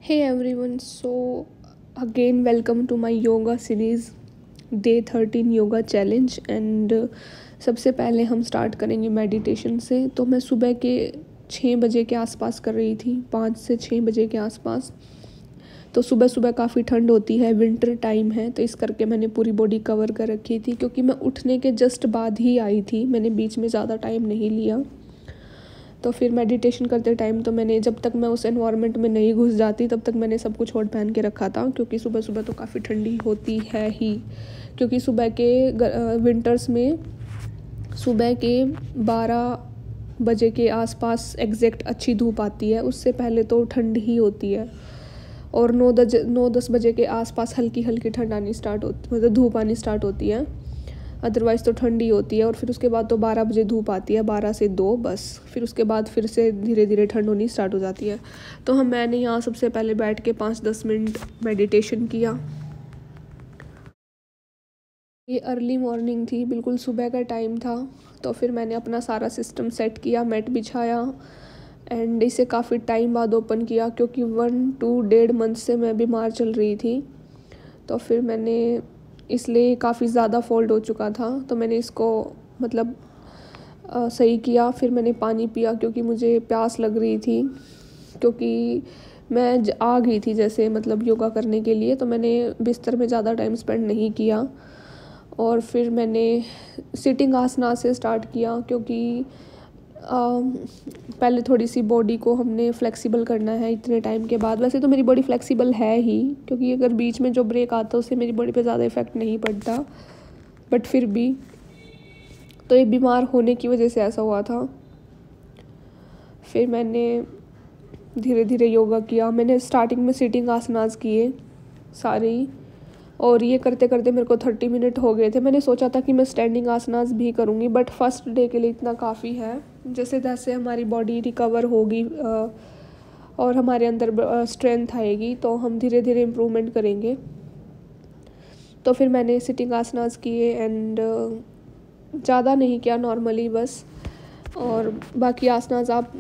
Hey everyone, so again, welcome to my yoga series, day 13 yoga challenge and सबसे पहले हम start करेंगे meditation से। तो मैं सुबह के 6 बजे के आसपास कर रही थी, 5 से 6 बजे के आसपास। तो सुबह सुबह काफ़ी ठंड होती है, विंटर टाइम है, तो इस करके मैंने पूरी बॉडी कवर कर रखी थी क्योंकि मैं उठने के जस्ट बाद ही आई थी, मैंने बीच में ज़्यादा टाइम नहीं लिया। तो फिर मेडिटेशन करते टाइम तो मैंने, जब तक मैं उस एनवायरनमेंट में नहीं घुस जाती तब तक मैंने सब कुछ कोट पहन के रखा था, क्योंकि सुबह सुबह तो काफ़ी ठंडी होती है ही। क्योंकि सुबह के विंटर्स में सुबह के 12 बजे के आसपास एग्जैक्ट अच्छी धूप आती है, उससे पहले तो ठंड ही होती है। और 9-10 बजे के आसपास हल्की हल्की ठंड आनी स्टार्ट होती, मतलब धूप आनी स्टार्ट होती है। अदरवाइज़ तो ठंडी होती है। और फिर उसके बाद तो 12 बजे धूप आती है, 12 से 2 बस। फिर उसके बाद फिर से धीरे धीरे ठंड होनी स्टार्ट हो जाती है। तो मैंने यहाँ सबसे पहले बैठ के 5-10 मिनट मेडिटेशन किया। ये अर्ली मॉर्निंग थी, बिल्कुल सुबह का टाइम था। तो फिर मैंने अपना सारा सिस्टम सेट किया, मैट बिछाया एंड इसे काफ़ी टाइम बाद ओपन किया, क्योंकि 1 to 1.5 मंथ से मैं बीमार चल रही थी। तो फिर मैंने, इसलिए काफ़ी ज़्यादा फोल्ड हो चुका था, तो मैंने इसको मतलब सही किया। फिर मैंने पानी पिया क्योंकि मुझे प्यास लग रही थी, क्योंकि मैं आ गई थी जैसे मतलब योगा करने के लिए, तो मैंने बिस्तर में ज़्यादा टाइम स्पेंड नहीं किया। और फिर मैंने सिटिंग आसना से स्टार्ट किया, क्योंकि पहले थोड़ी सी बॉडी को हमने फ्लेक्सिबल करना है इतने टाइम के बाद। वैसे तो मेरी बॉडी फ्लेक्सिबल है ही, क्योंकि अगर बीच में जो ब्रेक आता है उससे मेरी बॉडी पे ज़्यादा इफ़ेक्ट नहीं पड़ता, बट फिर भी तो ये बीमार होने की वजह से ऐसा हुआ था। फिर मैंने धीरे धीरे योगा किया। मैंने स्टार्टिंग में सिटिंग आसनास किए सारे ही, और ये करते करते मेरे को 30 मिनट हो गए थे। मैंने सोचा था कि मैं स्टैंडिंग आसनास भी करूँगी, बट फर्स्ट डे के लिए इतना काफ़ी है। जैसे तैसे हमारी बॉडी रिकवर होगी और हमारे अंदर स्ट्रेंथ आएगी, तो हम धीरे धीरे इम्प्रूवमेंट करेंगे। तो फिर मैंने सिटिंग आसनास किए एंड ज़्यादा नहीं किया, नॉर्मली बस। और बाकी आसनास आप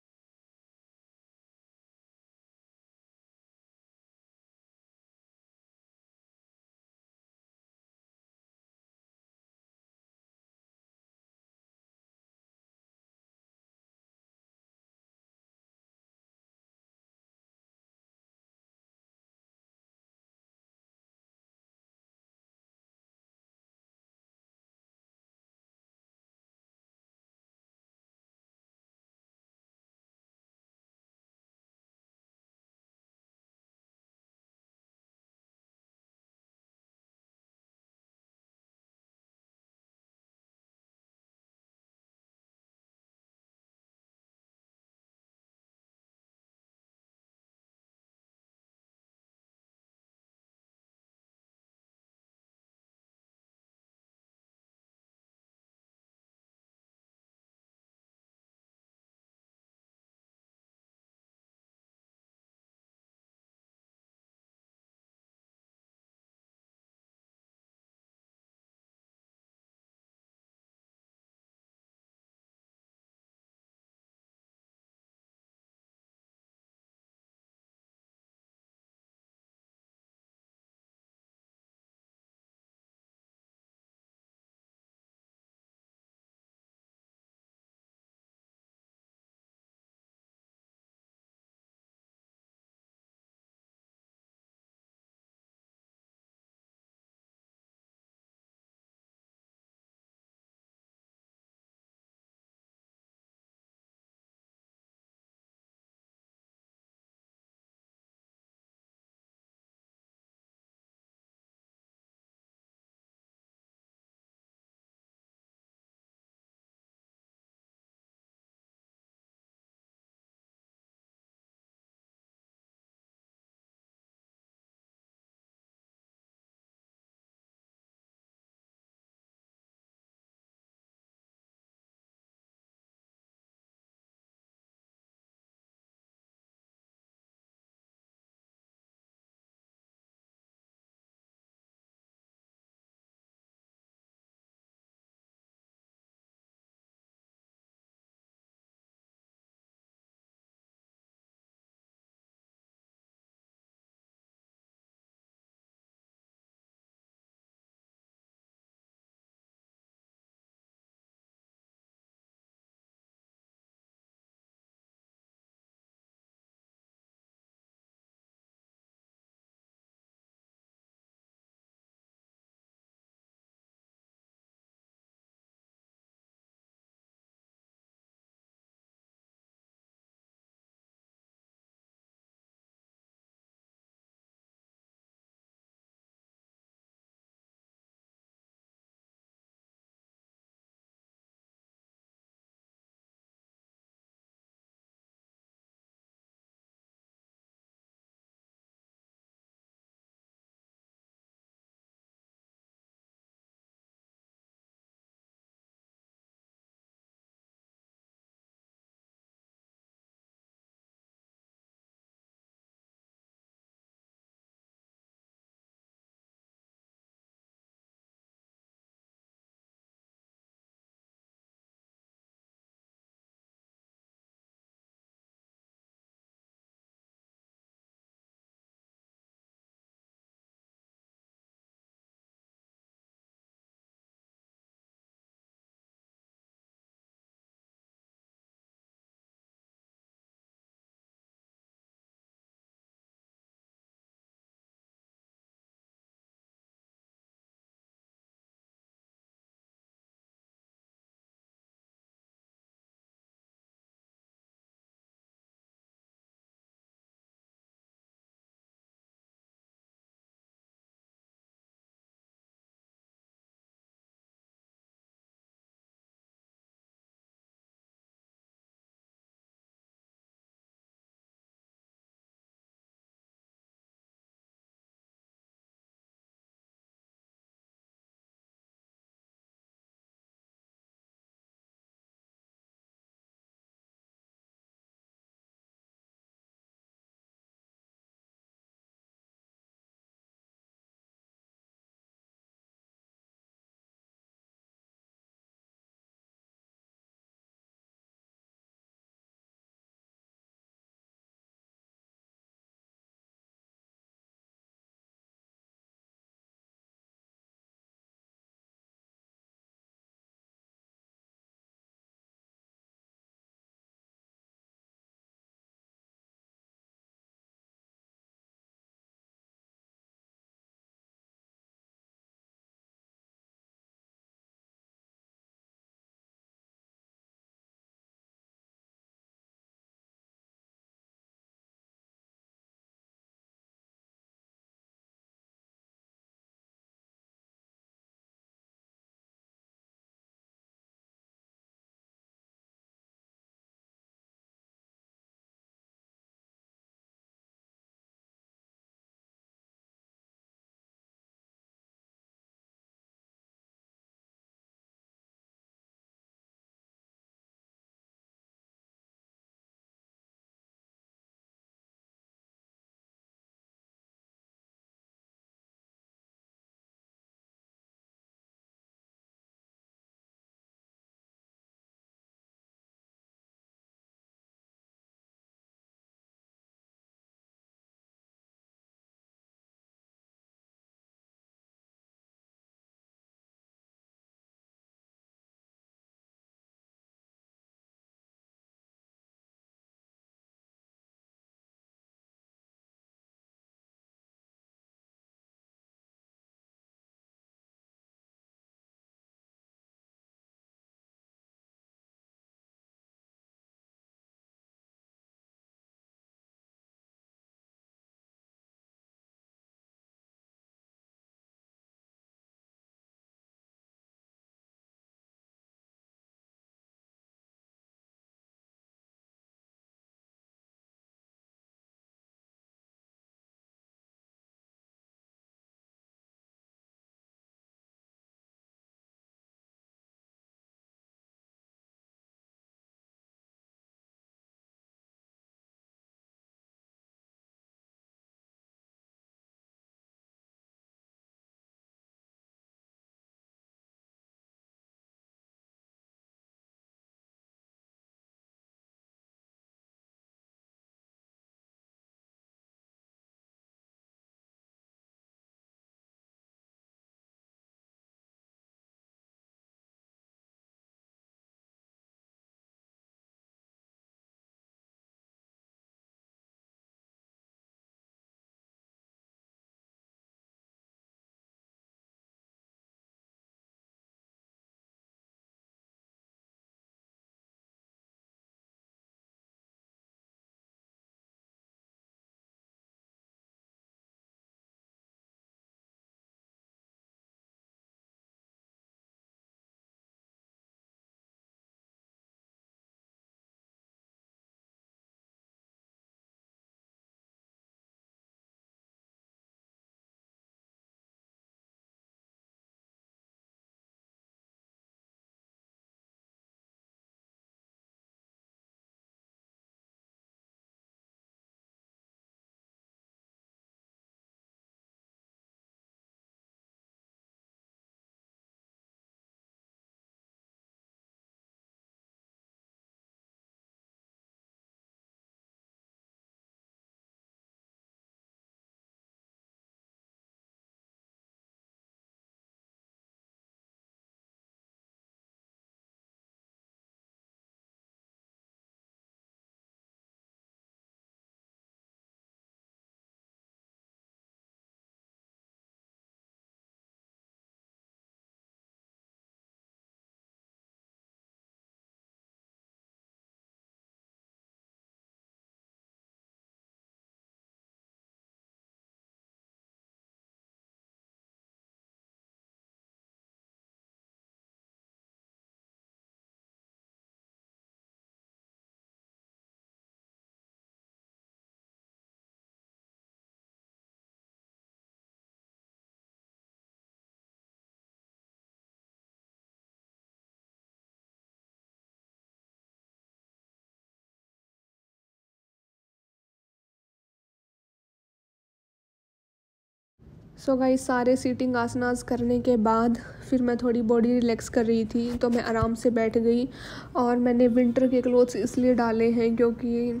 सो गाइस, सारे सीटिंग आसनास करने के बाद फिर मैं थोड़ी बॉडी रिलैक्स कर रही थी, तो मैं आराम से बैठ गई। और मैंने विंटर के क्लोथ्स इसलिए डाले हैं क्योंकि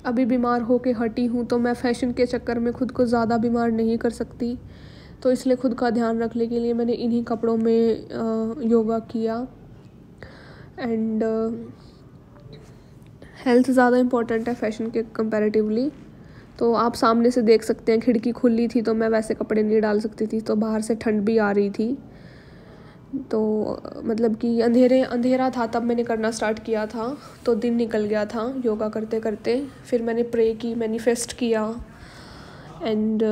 अभी बीमार होके हटी हूँ, तो मैं फ़ैशन के चक्कर में खुद को ज़्यादा बीमार नहीं कर सकती। तो इसलिए खुद का ध्यान रखने के लिए मैंने इन्हीं कपड़ों में योगा किया। एंड हेल्थ ज़्यादा इम्पोर्टेंट है फ़ैशन के कंपैरेटिवली। तो आप सामने से देख सकते हैं, खिड़की खुली थी तो मैं वैसे कपड़े नहीं डाल सकती थी, तो बाहर से ठंड भी आ रही थी। तो मतलब कि अंधेरा था तब मैंने करना स्टार्ट किया था, तो दिन निकल गया था योगा करते करते। फिर मैंने प्रे की, मैनिफेस्ट किया and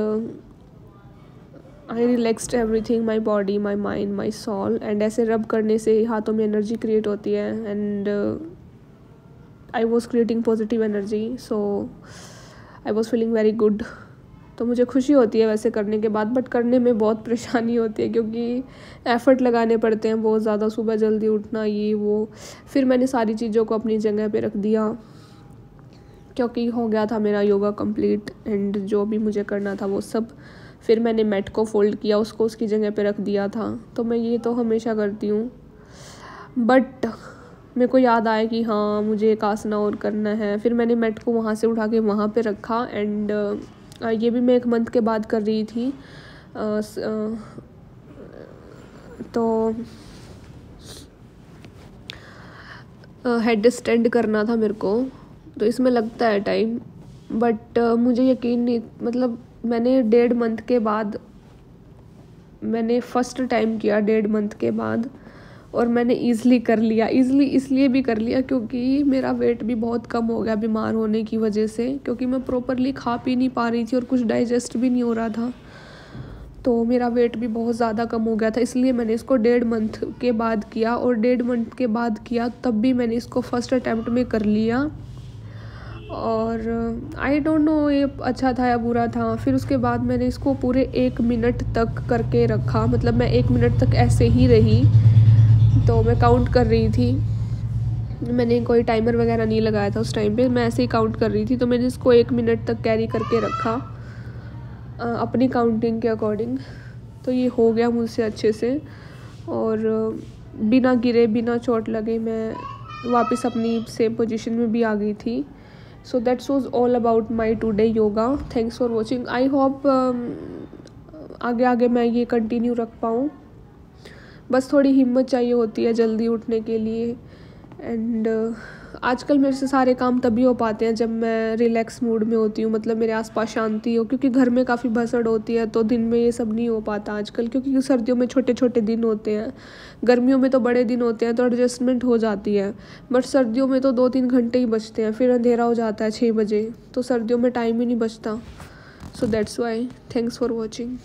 I relaxed everything, my body, my mind, my soul. And ऐसे रब करने से हाथों में एनर्जी क्रिएट होती है and I was creating positive energy, so I was feeling very good. तो मुझे खुशी होती है वैसे करने के बाद, बट करने में बहुत परेशानी होती है क्योंकि एफ़र्ट लगाने पड़ते हैं बहुत ज़्यादा, सुबह जल्दी उठना, ये वो। फिर मैंने सारी चीज़ों को अपनी जगह पे रख दिया क्योंकि हो गया था मेरा योगा कंप्लीट एंड जो भी मुझे करना था वो सब। फिर मैंने मैट को फोल्ड किया, उसको उसकी जगह पे रख दिया था। तो मैं ये तो हमेशा करती हूँ, बट मेरे को याद आया कि हाँ मुझे एक आसना और करना है। फिर मैंने मैट को वहाँ से उठा के वहाँ पे रखा एंड ये भी मैं 1 मंथ के बाद कर रही थी। तो हेड स्टैंड करना था मेरे को, तो इसमें लगता है टाइम, बट मुझे यकीन नहीं, मतलब मैंने 1.5 मंथ के बाद मैंने फ़र्स्ट टाइम किया 1.5 मंथ के बाद, और मैंने ईज़िली कर लिया। ईज़िली इसलिए भी कर लिया क्योंकि मेरा वेट भी बहुत कम हो गया बीमार होने की वजह से, क्योंकि मैं प्रॉपरली खा पी नहीं पा रही थी और कुछ डाइजेस्ट भी नहीं हो रहा था, तो मेरा वेट भी बहुत ज़्यादा कम हो गया था। इसलिए मैंने इसको 1.5 मंथ के बाद किया, और 1.5 मंथ के बाद किया तब भी मैंने इसको फर्स्ट अटैम्प्ट में कर लिया। और आई डोंट नो ये अच्छा था या बुरा था। फिर उसके बाद मैंने इसको पूरे 1 मिनट तक करके रखा, मतलब मैं 1 मिनट तक ऐसे ही रही। तो मैं काउंट कर रही थी, मैंने कोई टाइमर वगैरह नहीं लगाया था उस टाइम पे, मैं ऐसे ही काउंट कर रही थी। तो मैंने इसको 1 मिनट तक कैरी करके रखा अपनी काउंटिंग के अकॉर्डिंग। तो ये हो गया मुझसे अच्छे से, और बिना गिरे बिना चोट लगे मैं वापस अपनी सेम पोजीशन में भी आ गई थी। So that's was all about my today yoga. Thanks for watching. I hope आगे आगे मैं ये कंटिन्यू रख पाऊँ। बस थोड़ी हिम्मत चाहिए होती है जल्दी उठने के लिए। एंड आजकल मेरे से सारे काम तभी हो पाते हैं जब मैं रिलैक्स मूड में होती हूँ, मतलब मेरे आसपास शांति हो, क्योंकि घर में काफ़ी भसड़ होती है तो दिन में ये सब नहीं हो पाता आजकल, क्योंकि सर्दियों में छोटे छोटे दिन होते हैं, गर्मियों में तो बड़े दिन होते हैं तो एडजस्टमेंट हो जाती है। बट सर्दियों में तो 2-3 घंटे ही बचते हैं, फिर अंधेरा हो जाता है 6 बजे, तो सर्दियों में टाइम ही नहीं बचता। So that's why. Thanks for watching.